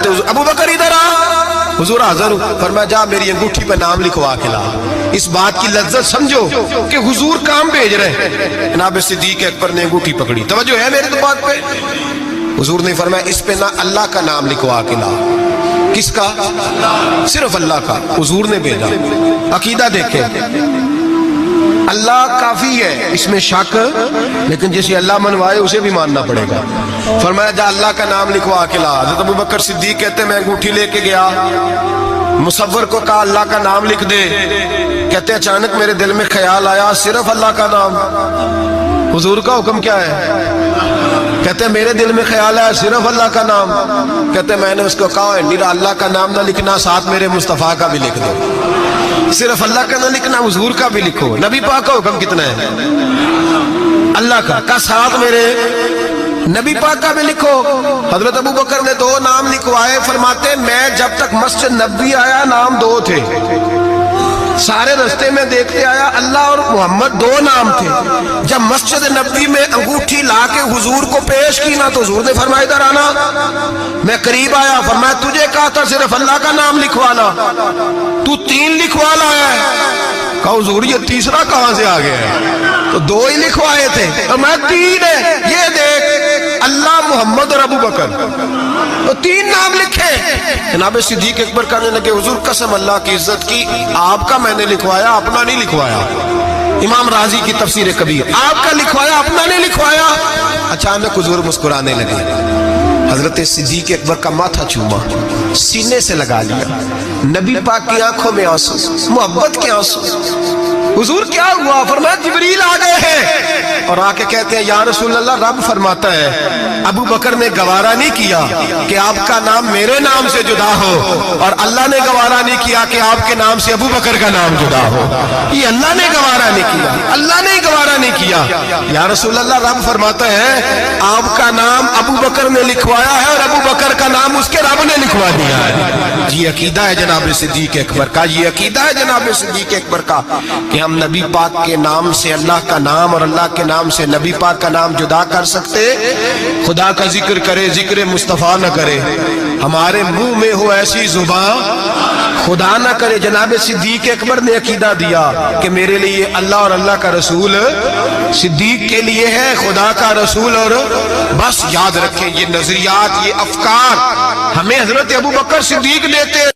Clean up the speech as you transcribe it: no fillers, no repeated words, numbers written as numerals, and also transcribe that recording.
ابو بکر ادھر آ، حضور حاضر ہوں، فرمایا جا میری انگوٹھی پہ نام لکھوا کے لا۔ اس بات کی لذت سمجھو کہ حضور کام بھیج رہے ہیں۔ جناب صدیق اکبر نے انگوٹھی پکڑی، توجہ ہے میرے تو بات پہ؟ حضور نے فرمایا اس پہ نہ اللہ کا نام لکھوا کے لا۔ کس کا؟ صرف اللہ کا۔ حضور نے بھیجا۔ عقیدہ دیکھیں، اللہ کافی ہے، اس میں شک، لیکن جسے اللہ منوائے اسے بھی ماننا پڑے گا۔ فرمایا جا اللہ کا نام لکھوا کے لا۔ حضرت ابو بکر صدیق کہتے ہیں میں انگوٹھی لے کے گیا، مصور کو کہا اللہ کا نام لکھ دے، کہتے ہیں اچانک میرے دل میں خیال آیا صرف اللہ کا نام۔ حضور کا حکم کیا ہے؟ کہتے ہیں میرے دل میں خیال آیا صرف اللہ کا نام۔ کہتے ہیں میں نے اس کو کہا میرا اللہ کا نام نہ لکھنا، ساتھ میرے مصطفیٰ کا بھی لکھ دو۔ صرف اللہ کا نہ لکھنا، حضور کا بھی لکھو۔ نبی پاک کا حکم کتنا ہے؟ اللہ کا ساتھ میرے نبی پاک کا بھی لکھو۔ حضرت ابو بکر نے 2 نام لکھوائے، فرماتے میں جب تک مسجد نبوی آیا نام 2 تھے، سارے رستے میں دیکھتے آیا اللہ اور محمد 2 نام تھے۔ جب مسجد نبوی میں انگوٹھی لا کے حضور کو پیش کی نا تو حضور نے فرمایا ادھر آنا۔ میں قریب آیا، فرمایا تجھے کہا تھا صرف اللہ کا نام لکھوانا، تو 3 لکھوا لایا ہے۔ کہا حضور یہ تیسرا کہاں سے آ گیا ہے؟ تو 2 ہی لکھوائے تھے، اور میں 3 ہے۔ یہ دیکھ اللہ، محمد اور ابو بکر، تو 3 نام لکھے۔ جناب صدیق اکبر کہنے لگے حضور قسم اللہ کی عزت کی، آپ کا میں نے لکھوایا، اپنا نہیں لکھوایا۔ امام رازی کی تفسیر کبیر، آپ کا لکھوایا، اپنا نہیں لکھوایا۔ اچانک حضور مسکرانے لگے، حضرت صدیق اکبر کا ماتھا چوما، سینے سے لگا لیا، نبی پاک کی آنکھوں میں آنسو، محبت کے آنسو۔ حضور کیا ہوا؟ فرمایا جبریل آ گئے ہیں، اور آ کے کہتے ہیں یا رسول اللہ رب فرماتا ہے ابو بکر نے گوارا نہیں کیا کہ آپ کا نام میرے نام سے جدا ہو، اور اللہ نے گوارا نہیں کیا کہ آپ کے نام سے ابو بکر کا نام جدا ہو۔ یہ اللہ نے گوارا نہیں کیا، اللہ نے گوارا نہیں کیا۔ یا رسول اللہ رب فرماتا ہے آپ کا نام ابو بکر نے لکھوایا ہے، اور ابو بکر کا نام اس کے رب نے لکھوا دیا ہے۔ یہ عقیدہ ہے جناب صدیق اکبر کا، یہ عقیدہ ہے جناب صدیق اکبر کا کہ ہم نبی پاک کے نام سے اللہ کا نام اور اللہ کے نام سے نبی پاک کا نام جدا کر سکتے؟ خدا کا ذکر کرے، ذکر مصطفیٰ نہ کرے، ہمارے منہ میں ہو ایسی زبان، خدا نہ کرے۔ جناب صدیق اکبر نے عقیدہ دیا کہ میرے لیے اللہ اور اللہ کا رسول صدیق کے لیے ہے، خدا کا رسول۔ اور بس یاد رکھیں یہ نظریات، یہ افکار ہمیں حضرت ابو بکر صدیق دیتے